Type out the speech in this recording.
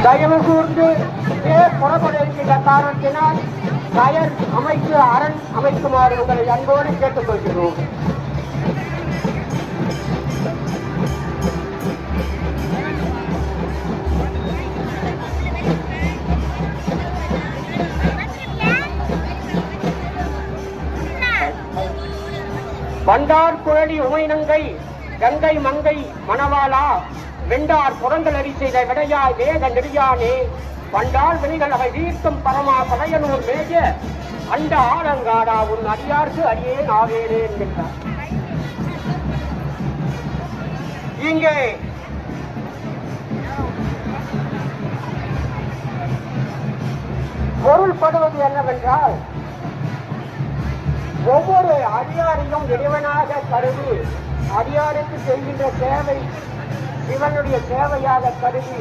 தயவு கூர்ந்து புறப்படுகின்ற காரணத்தினால் கயர் அமைத்து அரண் அமைக்குமாறு உங்களை அன்போடு கேட்டுக்கொள்கிறோம். வண்டார் குழலி உமைநங்கை கங்கை மங்கை மணவாளா வெண்டார் புறங்களறி செய்த விடையாய் வேக நெறியானே பண்டால் வினைகளவை தீர்க்கும் பரமா பழையனூர் மேஜ அண்ட ஆலங்காடா உன் அடியார்க்கு அடியேன் ஆவேனே என்கின்றார். இங்கே பொருள்படுவது என்னவென்றால், ஒவ்வொரு அடியாரையும் இறைவனாக கருதி அடியாருக்கு செய்கின்ற சேவை சிவனுடைய சேவையாக கருதி